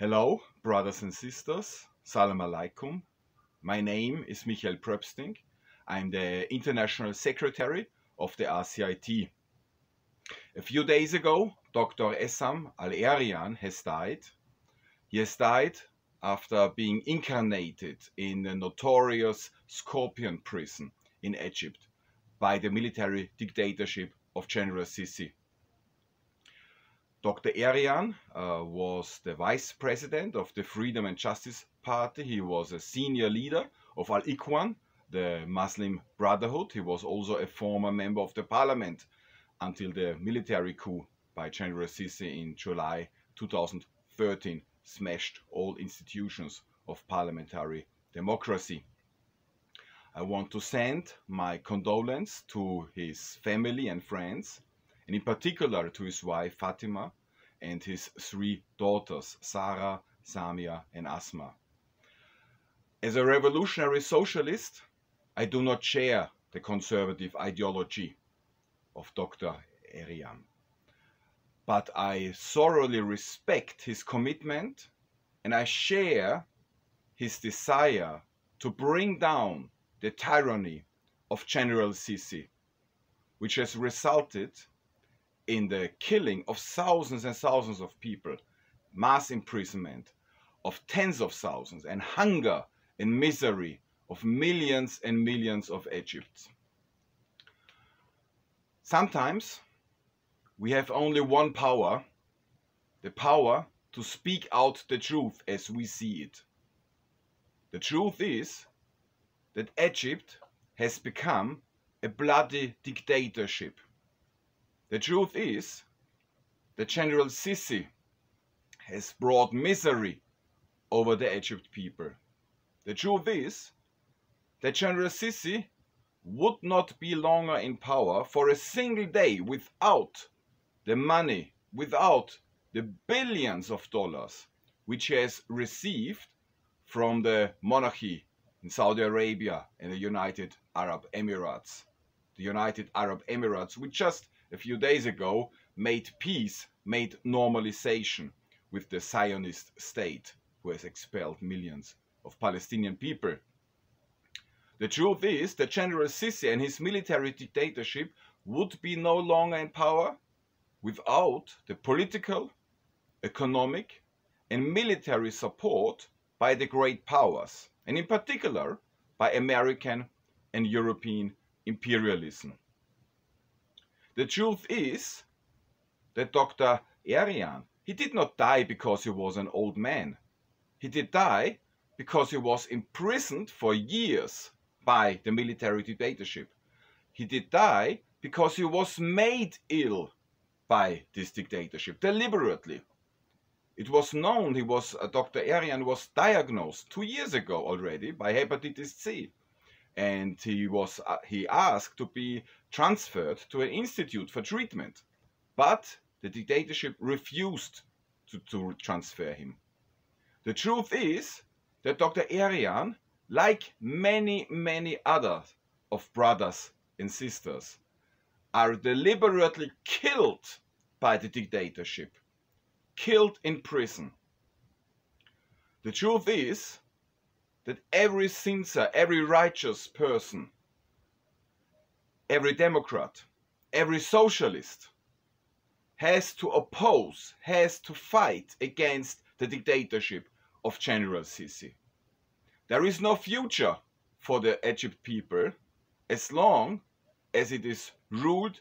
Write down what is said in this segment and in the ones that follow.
Hello, brothers and sisters. Salam alaikum. My name is Pröbsting. I'm the International Secretary of the RCIT. A few days ago, Dr. Essam al-Erian has died. He has died after being incarnated in the notorious Scorpion prison in Egypt by the military dictatorship of General Sisi. Dr. Erian was the vice president of the Freedom and Justice Party. He was a senior leader of Al-Ikhwan, the Muslim Brotherhood. He was also a former member of the parliament until the military coup by General Sisi in July 2013 smashed all institutions of parliamentary democracy. I want to send my condolence to his family and friends, and in particular to his wife Fatima and his three daughters, Sarah, Samia and Asma. As a revolutionary socialist, I do not share the conservative ideology of Dr. Erian, but I thoroughly respect his commitment and I share his desire to bring down the tyranny of General Sisi, which has resulted in the killing of thousands and thousands of people, mass imprisonment of tens of thousands, and hunger and misery of millions and millions of Egyptians. Sometimes we have only one power, the power to speak out the truth as we see it. The truth is that Egypt has become a bloody dictatorship. The truth is that General Sisi has brought misery over the Egypt people. The truth is that General Sisi would not be longer in power for a single day without the money, without the billions of dollars which he has received from the monarchy in Saudi Arabia and the United Arab Emirates. The United Arab Emirates, which just a few days ago made peace, made normalization with the Zionist state, who has expelled millions of Palestinian people. The truth is that General Sisi and his military dictatorship would be no longer in power without the political, economic and military support by the great powers, and in particular by American and European imperialism. The truth is that Dr. Erian, he did not die because he was an old man. He did die because he was imprisoned for years by the military dictatorship. He did die because he was made ill by this dictatorship, deliberately. It was known Dr. Erian was diagnosed 2 years ago already by hepatitis C. And he asked to be transferred to an institute for treatment. But the dictatorship refused to transfer him. The truth is that Dr. Erian, like many, many others of brothers and sisters, are deliberately killed by the dictatorship, killed in prison. The truth is that every sincere, every righteous person, every Democrat, every socialist has to oppose, has to fight against the dictatorship of General Sisi. There is no future for the Egypt people as long as it is ruled,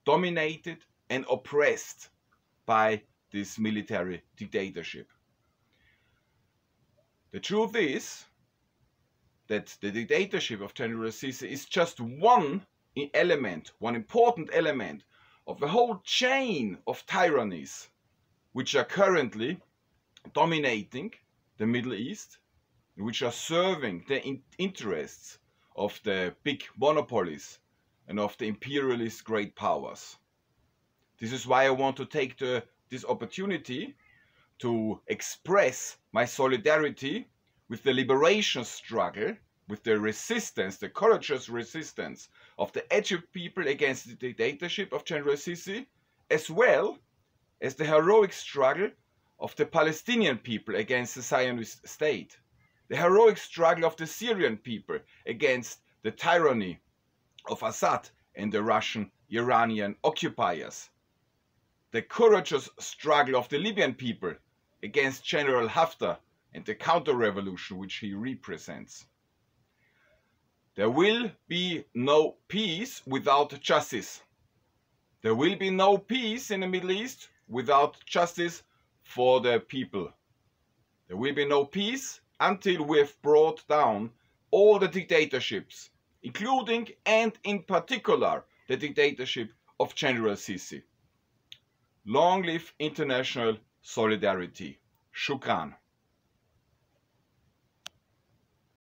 dominated and oppressed by this military dictatorship. The truth is that the dictatorship of General Sisi is just one element, one important element of a whole chain of tyrannies which are currently dominating the Middle East, which are serving the interests of the big monopolies and of the imperialist great powers. This is why I want to take this opportunity to express my solidarity with the liberation struggle, with the resistance, the courageous resistance of the Egypt people against the dictatorship of General Sisi, as well as the heroic struggle of the Palestinian people against the Zionist state, the heroic struggle of the Syrian people against the tyranny of Assad and the Russian-Iranian occupiers, the courageous struggle of the Libyan people against General Haftar and the counter-revolution which he represents. There will be no peace without justice. There will be no peace in the Middle East without justice for the people. There will be no peace until we have brought down all the dictatorships, including and in particular the dictatorship of General Sisi. Long live international solidarity. Shukran.